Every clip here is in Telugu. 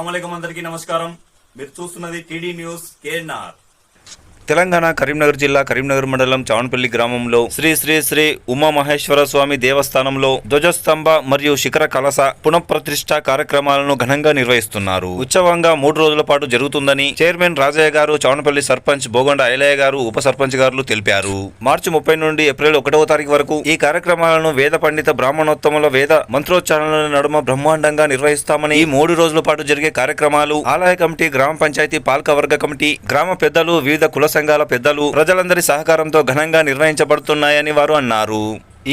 అస్సలాముఅలైకుం అందరికీ నమస్కారం. మీరు చూస్తున్నది TD news KNR. Telangana Karimnagar జిల్లా కరీంనగర్ మండలం చావన్పల్లి గ్రామంలో శ్రీ శ్రీ శ్రీ ఉమామహేశ్వర స్వామి దేవస్థానంలో ధ్వజస్తంభ మరియు శిఖర కలశ పునఃప్రతిష్ఠ కార్యక్రమాలను ఘనంగా నిర్వహిస్తున్నారు. ఉత్సవంగా 3 రోజుల పాటు జరుగుతుందని చైర్మన్ రాజయ్య గారు, చావన్పల్లి సర్పంచ్ బోగొండ ఐలయ్య గారు, ఉప సర్పంచ్ గారు తెలిపారు. మార్చి 30 నుండి ఏప్రిల్ 1వ తారీఖు వరకు ఈ కార్యక్రమాలను వేద పండిత బ్రాహ్మణోత్తముల వేద మంత్రోచ్చారణల నడుమ బ్రహ్మాండంగా నిర్వహిస్తామని, ఈ 3 రోజుల పాటు జరిగే కార్యక్రమాలు ఆలయ కమిటీ, గ్రామ పంచాయతీ పాలకవర్గ కమిటీ, గ్రామ పెద్దలు, వివిధ కుల సంఘాల పెద్దలు, ప్రజలందరి సహకారంతో ఘనంగా నిర్వహించబడుతున్నాయని వారు అన్నారు.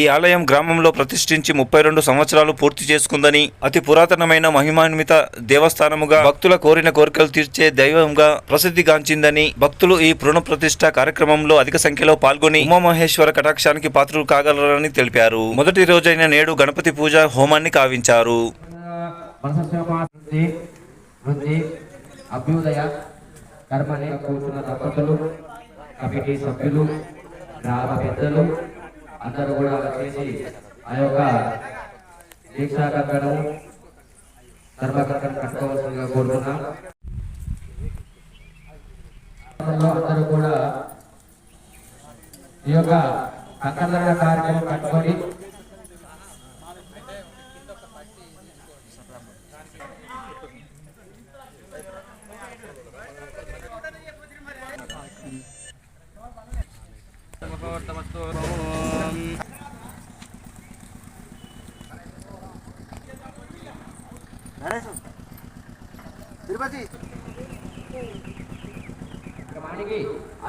ఈ ఆలయం గ్రామంలో ప్రతిష్ఠించి 32 సంవత్సరాలు పూర్తి చేసుకుందని, అతి పురాతనమైన మహిమాన్విత దేవస్థానముగా, భక్తుల కోరిన కోరికలు తీర్చే దైవంగా ప్రసిద్ధిగాంచిందని, భక్తులు ఈ పునఃప్రతిష్ఠ కార్యక్రమంలో అధిక సంఖ్యలో పాల్గొని ఉమామహేశ్వర కటాక్షానికి పాత్రలు కాగలరని తెలిపారు. మొదటి రోజైన నేడు గణపతి పూజ హోమాన్ని కావించారు. కర్మని కూర్చున్న దంపతులు, కమిటీ సభ్యులు, గ్రామ పెద్దలు అందరూ కూడా వచ్చేసి ఆ యొక్క దీక్షా కంకణం, ధర్మకంకణం కట్టుకోవాల్సిందిగా కోరుతున్నాం. అందరూ కూడా ఈ యొక్క కంకణ కార్యక్రమం కట్టుకొని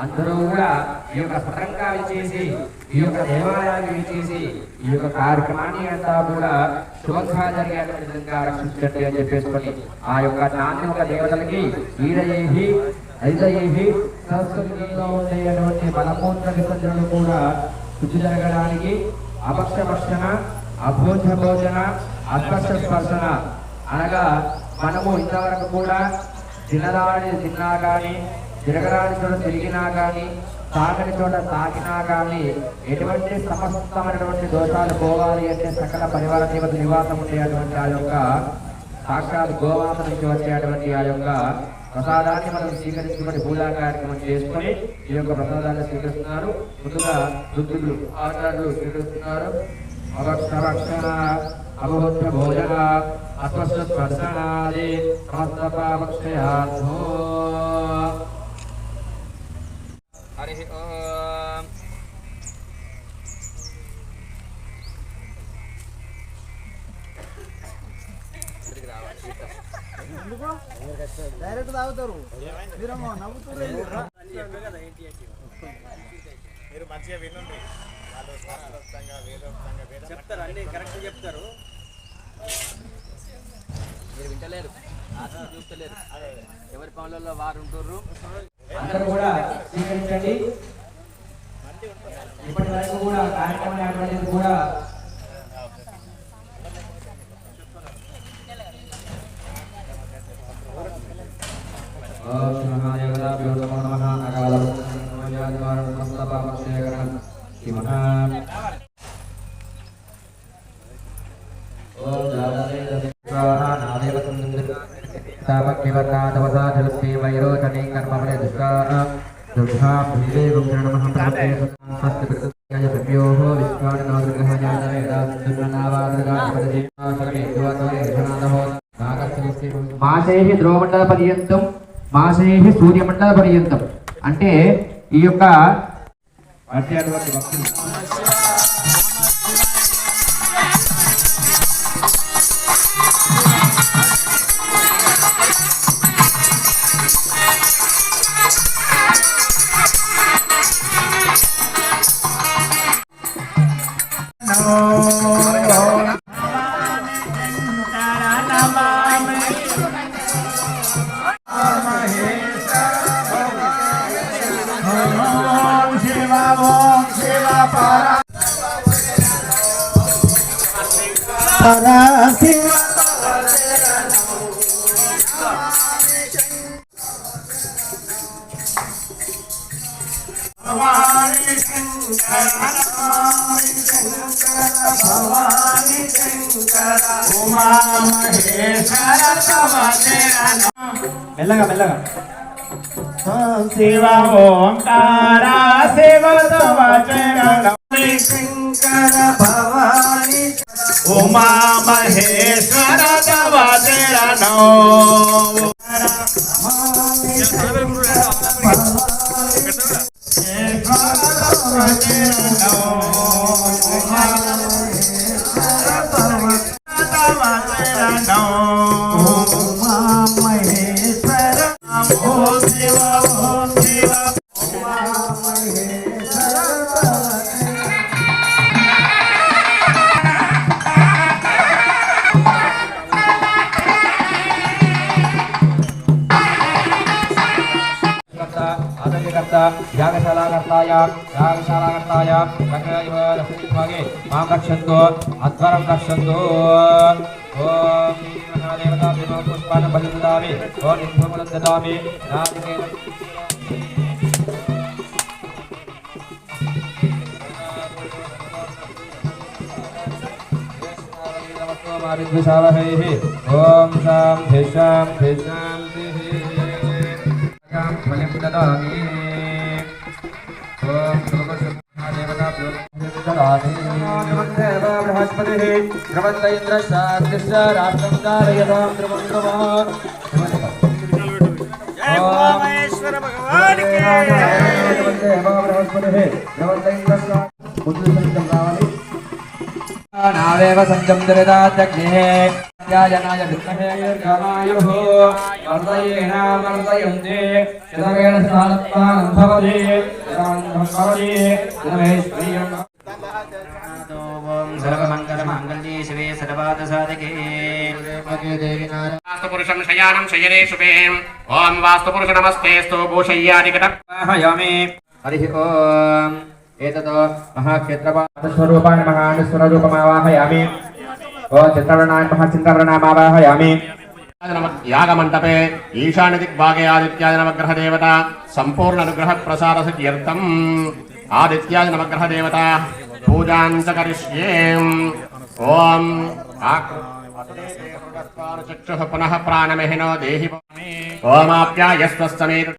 అందరూ కూడా ఈ యొక్క స్వతంగా విచ్చేసి, ఈ యొక్క దేవాలయాన్ని విచ్చేసి, ఈ యొక్క కార్యక్రమాన్ని అంతా కూడా శుభంగా జరిగేటువంటి విధంగా రక్షించండి అని చెప్పేసుకొని ఆ యొక్క నాన్న ఒక దేవతలకి ఈరయేహి ఐదయేహి సంస్కృతిలో ఉండేటువంటి బలమూత్ర విసర్జనలు కూడా శుద్ధి జరగడానికి అపక్ష భక్షణ, అభోజ భోజన, అస్పర్శ స్పర్శన అనగా మనము ఇంతవరకు కూడా తిన్నా కానీ, తిరగరాని చోట తిరిగినా కానీ, తాకని చోట తాకినా కానీ ఎటువంటి సమస్తమైనటువంటి దోషాలు పోవాలి అంటే సకల పరివార దేవత నివాసం ఉండేటువంటి ఆ యొక్క సాక్షాత్ గోమాత నుంచి వచ్చేటువంటి ఆ యొక్క ప్రసాదాన్ని మనం స్వీకరించుకుని పూజా కార్యక్రమం చేసుకొని ఈ యొక్క ప్రసాదాన్ని స్వీకరిస్తున్నారు. ముందుగా దుద్దులు ఆచార్యులు స్వీకరిస్తున్నారు. అవక్షణ అభోజ భోజన అస్పష్ట స్పర్శనాది సమస్త పాపక్షయార్థో. హరి ఓం. డైరెక్ట్ తాగుతారు, మీరేమో నవ్వుతారు. మీరు మంచిగా వినండి, వాళ్ళు శాస్త్రోక్తంగా వేదోక్తంగా చెప్తారు, అన్ని కరెక్ట్ చెప్తారు. మీరు వింటలేరు, చూస్తలేరు, ఎవరి పనులలో వారు ఉంటుర్రు. అందరూ కూడా స్వీకరించండి. ఇప్పటి వరకు కూడా కార్యక్రమం కూడా మాసేహి ధ్రువమండల పర్యంతం, మాసేహి సూర్యమండల పర్యంతం అంటే ఈ యొక్క అటువంటి భక్తులు మెల్లగా మెల్లగా శివ ఓంకార శివ తవ చరణం శంకర భవాని ఉమా మహేశ్వర తవ చరణం यागशालाकर्ताय गंगायव दक्षिणभागे मां रक्षन्तु अध्वरं रक्षन्तु ओम महादेवताभ्यो पुष्पान् बलिदामि ओम नित्यमुलं ददामि ओम शांति शांति शांति ददामि ओम देवताभ्यो ददामि बृहस्पतिः ध्रुवन्त इन्द्र शान्तिश्च राष्ट्रं कारयतां ध्रुवं महेश्वर भगवान के बृहस्पतिः ध्रुवन्त इन्द्र शान्तिश्च रावणि नावेव सञ्जं दरिदात्यग्निः याजनाय विद्महे दीर्घमायुः वर्धयेन वर्धयन्ते शतवेन सहस्राणं भवति शतवन्तं भवति शतमेश्वर्यं सर्वमङ्गलमाङ्गल्ये शिवे सर्वार्थसाधके वास्तुपुरुषं शयानं शयने शुभे ॐ वास्तुपुरुष नमस्तेस्तु भूषय्यादिकटहयामि हरिः ओम् एतत् महाक्षेत्रपालस्वरूपान् महानुस्वरूपमावाहयामि ओम चित्रवर्णान् महाचित्रवर्णामावाहयामि यागमण्डपे ईशान्य दिग्भागे आदित्याय नवग्रह देवता संपूर्ण अनुग्रह प्रसाद सिद्ध्यर्थम् आदित्याय नवग्रह देवता पूजां च करिष्ये ओम चक्षुः पुनः प्राणमेहिनो देहि ओमाप्यायस्वसमेत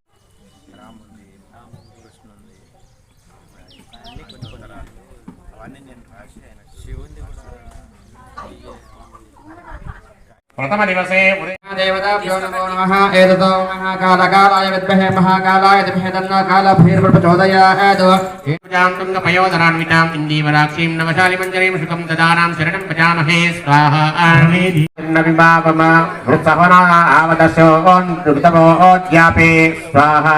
प्रथम दिवसे देवताभ्यो नमो नमः एततो महाकालकालाय विद्महे महाकालाय धीमहि तन्नो कालभैरवप्रचोदयात् पूजां तुङ्गपयोधरान्विताम् इन्दीवराक्षीं नवशालिमञ्जरीं शुकं ददानां शरणं भजामहे स्वाहा नविभावम वृत्सहना आवदशो ऋतवोऽद्यापि स्वाहा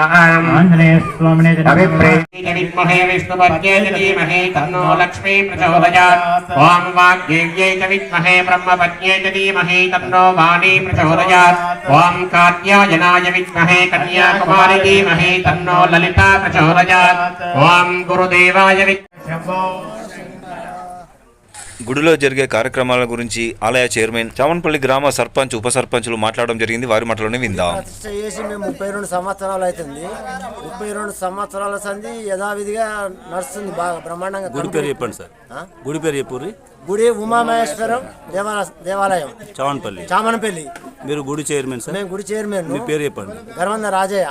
विद्महे विष्णुपत्ये च धीमहि तन्नो लक्ष्मी प्रचोदयात् ॐ वाग्देव्यै च विद्महे ब्रह्मपत्ये च धीमहि तन्नो वाणी प्रचोदयात् ॐ कात्यायनाय विद्महे कन्याकुमारी धीमहि तन्नो ललिता प्रचोदयात् ॐ गुरुदेवाय గుడిలో జరిగే కార్యక్రమాల గురించి ఆలయ చైర్మన్ చామన్పల్లి గ్రామ సర్పంచ్ ఉప సర్పంచులు మాట్లాడడం జరిగింది. వారి మాటలోనే విందాం. ప్రతిష్ట చేసి మేము 32 సంవత్సరాలు అవుతుంది. 32 సంవత్సరాల సంది యథావిధిగా నడుస్తుంది బాగా బ్రహ్మాండంగా. గుడి పేరు చెప్పండి సార్. గుడి పేరు చెప్పుర్రి. గుడి ఉమామహేశ్వరం దేవాలయం చామనపల్లి. మీరు గుడి చైర్మన్ సార్? మేము గుడి చైర్మన్. మీ పేరు చెప్పండి. గర్వంద రాజయ్య.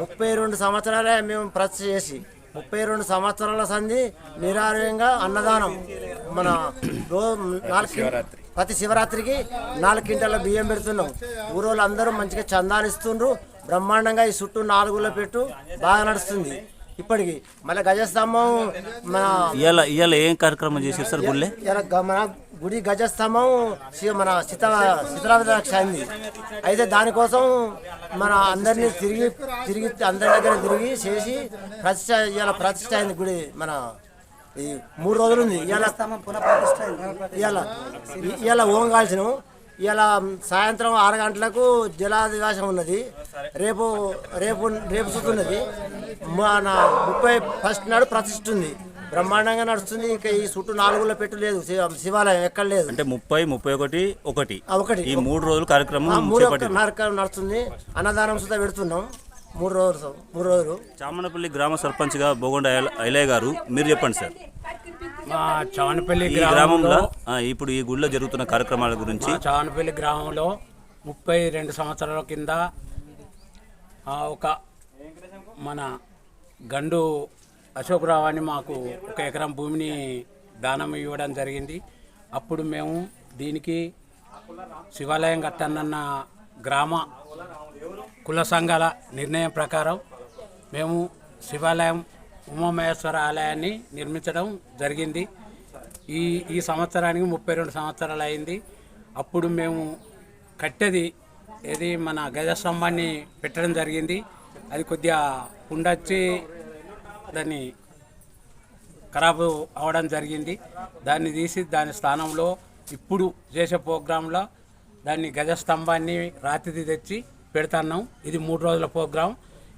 32 సంవత్సరాలే మేము ప్రతిష్ట చేసి 32 సంవత్సరాల సంది నిరారంగా అన్నదానం మన ప్రతి శివరాత్రికి 4 క్వింటాల బియ్యం పెడుతున్నాం. ఊరోళ్ళు అందరూ మంచిగా చందాలు ఇస్తుండ్రు. బ్రహ్మాండంగా ఈ చుట్టూ 4 పెట్టు బాగా నడుస్తుంది ఇప్పటికి. మళ్ళీ గజస్తంభం మన ఇవాళ ఏం కార్యక్రమం చేశారు సార్ గుళ్ళే? మన గుడి గజస్తంభం మన శిథిలావస్థ అయింది. అయితే దానికోసం మన అందరినీ తిరిగి అందరి దగ్గర తిరిగి చేసి ప్రతిష్ట అయింది గుడి. మన ఈ 3 రోజులు ఉంది. ఇవాళ ఓంగాల్సిన ఇలా సాయంత్రం 6 గంటలకు జలాదివాసం ఉన్నది. రేపు రేపు రేపు సుతున్నది. మన 31 నాడు ప్రతిష్ఠ ఉంది. బ్రహ్మాండంగా నడుస్తుంది. ఇంకా ఈ చుట్టూ 4 పెట్టు లేదు, శివాలయం ఎక్కడ లేదు. అంటే 30, 31, 1 ఈ 3 రోజులు కార్యక్రమం నడుస్తుంది. అన్నదానం సుధా పెడుతున్నాం. మూడు రోజులు చామనపల్లి గ్రామ సర్పంచ్గా బోగొండ ఐలయ్య గారు మీరు చెప్పండి సార్. మా చావనపల్లి ఈ గ్రామంలో ఇప్పుడు ఈ గుడిలో జరుగుతున్న కార్యక్రమాల గురించి. చావనపల్లి గ్రామంలో 32 సంవత్సరాల కింద ఒక మన గండు అశోక్రావు అని మాకు 1 ఎకరం భూమిని దానం ఇవ్వడం జరిగింది. అప్పుడు మేము దీనికి శివాలయం కట్టనన్న గ్రామ కుల సంఘాల నిర్ణయం ప్రకారం మేము శివాలయం ఉమామహేశ్వర ఆలయాన్ని నిర్మించడం జరిగింది. ఈ సంవత్సరానికి 32 సంవత్సరాలు అయింది. అప్పుడు మేము కట్టేది ఏది మన గజస్తంభాన్ని పెట్టడం జరిగింది. అది కొద్దిగా ఉండొచ్చి దాన్ని ఖరాబు అవడం జరిగింది. దాన్ని తీసి దాని స్థానంలో ఇప్పుడు చేసే ప్రోగ్రాంలో దాన్ని గజస్తంభాన్ని రాతిది తెచ్చి పెడుతున్నాం. ఇది 3 రోజుల ప్రోగ్రాం.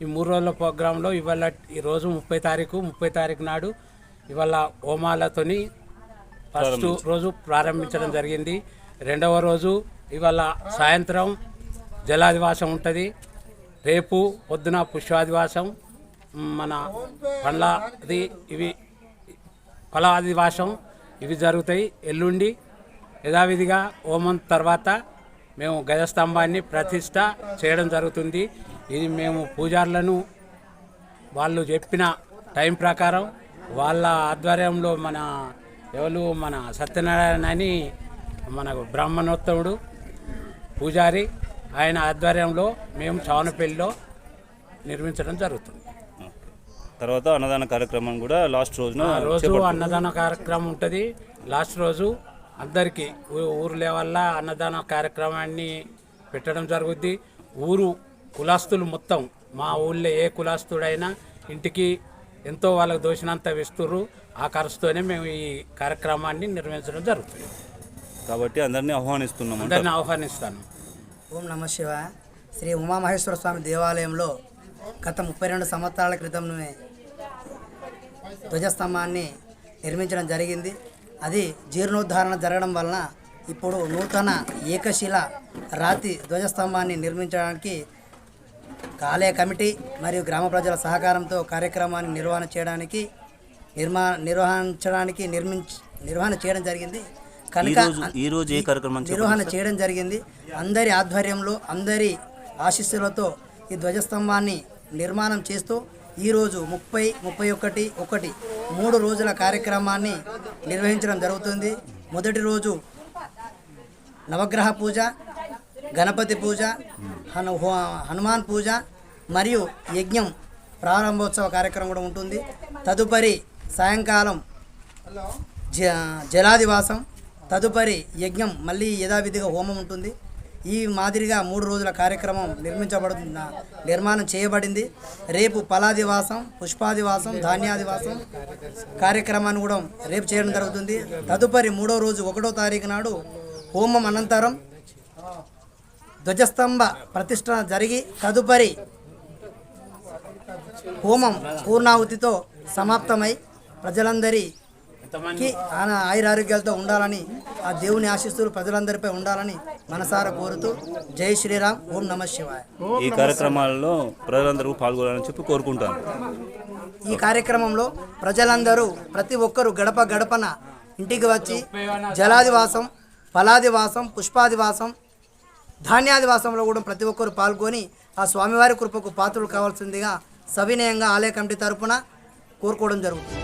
ఈ 3 రోజుల ప్రోగ్రాంలో ఇవాళ ఈరోజు 30 తారీఖు నాడు ఇవాళ హోమాలతోని ఫస్ట్ రోజు ప్రారంభించడం జరిగింది. 2వ రోజు ఇవాళ సాయంత్రం జలాదివాసం ఉంటుంది. రేపు పొద్దున పుష్పాదివాసం, మన పండ్లది ఇవి ఫలాదివాసం ఇవి జరుగుతాయి. ఎల్లుండి యథావిధిగా హోమం తర్వాత మేము గజస్తంభాన్ని ప్రతిష్ట చేయడం జరుగుతుంది. ఇది మేము పూజారులను వాళ్ళు చెప్పిన టైం ప్రకారం వాళ్ళ ఆధ్వర్యంలో మన సత్యనారాయణ అని మన బ్రాహ్మణోత్తముడు పూజారి ఆయన ఆధ్వర్యంలో మేము చావనపల్లిలో నిర్మించడం జరుగుతుంది. తర్వాత అన్నదాన కార్యక్రమం కూడా లాస్ట్ రోజున అన్నదాన కార్యక్రమం ఉంటుంది. లాస్ట్ రోజు అందరికీ ఊరు లెవెల్ల అన్నదాన కార్యక్రమాన్ని పెట్టడం జరుగుద్ది. ఊరు కులాస్తులు మొత్తం మా ఊళ్ళో ఏ కులాస్తుడైనా ఇంటికి ఎంతో వాళ్ళకు దోచినంత ఇస్తుర్రు. ఆ ఖర్చుతోనే మేము ఈ కార్యక్రమాన్ని నిర్వహించడం జరుగుతుంది. కాబట్టి అందరినీ ఆహ్వానిస్తాను. ఓం నమ శివాయ. శ్రీ ఉమామహేశ్వర స్వామి దేవాలయంలో గత 32 సంవత్సరాల క్రితంలోనే ధ్వజస్తంభాన్ని నిర్మించడం జరిగింది. అది జీర్ణోద్ధారణ జరగడం వలన ఇప్పుడు నూతన ఏకశిల రాతి ధ్వజస్తంభాన్ని నిర్మించడానికి ఆలయ కమిటీ మరియు గ్రామ ప్రజల సహకారంతో కార్యక్రమాన్ని నిర్వహణ చేయడం జరిగింది. కనుక నిర్వహణ చేయడం జరిగింది. అందరి ఆధ్వర్యంలో అందరి ఆశీస్సులతో ఈ ధ్వజస్తంభాన్ని నిర్మాణం చేస్తూ ఈరోజు 30, 31, 3 రోజుల కార్యక్రమాన్ని నిర్వహించడం జరుగుతుంది. మొదటి రోజు నవగ్రహ పూజ, గణపతి పూజ, హనుమాన్ పూజ మరియు యజ్ఞం ప్రారంభోత్సవ కార్యక్రమం కూడా ఉంటుంది. తదుపరి సాయంకాలం జలాదివాసం, తదుపరి యజ్ఞం, మళ్ళీ యథావిధిగా హోమం ఉంటుంది. ఈ మాదిరిగా 3 రోజుల కార్యక్రమం నిర్మాణం చేయబడింది. రేపు ఫలాదివాసం, పుష్పాదివాసం, ధాన్యాదివాసం కార్యక్రమాన్ని కూడా రేపు చేయడం జరుగుతుంది. తదుపరి 3వ రోజు 1వ తారీఖు నాడు హోమం అనంతరం ధ్వజస్తంభ ప్రతిష్ఠ జరిగి తదుపరి హోమం పూర్ణాహుతితో సమాప్తమై ప్రజలందరికీ ఆయురారోగ్యాలతో ఉండాలని, ఆ దేవుని ఆశీస్సులు ప్రజలందరిపై ఉండాలని మనసారా కోరుతూ జై శ్రీరామ్. ఓం నమ శివాయ. ఈ కార్యక్రమాల్లో ప్రజలందరూ పాల్గొనాలని చెప్పి కోరుకుంటాను. ఈ కార్యక్రమంలో ప్రజలందరూ ప్రతి ఒక్కరూ గడప గడపన ఇంటికి వచ్చి జలాదివాసం, ఫలాదివాసం, పుష్పాదివాసం, ధాన్యాదివాసంలో కూడా ప్రతి ఒక్కరు పాల్గొని ఆ స్వామివారి కృపకు పాత్రలు కావాల్సిందిగా సవినయంగా ఆలయ కమిటీ తరపున కోరుకోవడం జరుగుతుంది.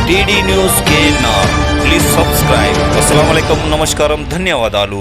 TD news KNR please subscribe. అస్సలాము అలైకుం, నమస్కారం, ధన్యవాదాలు.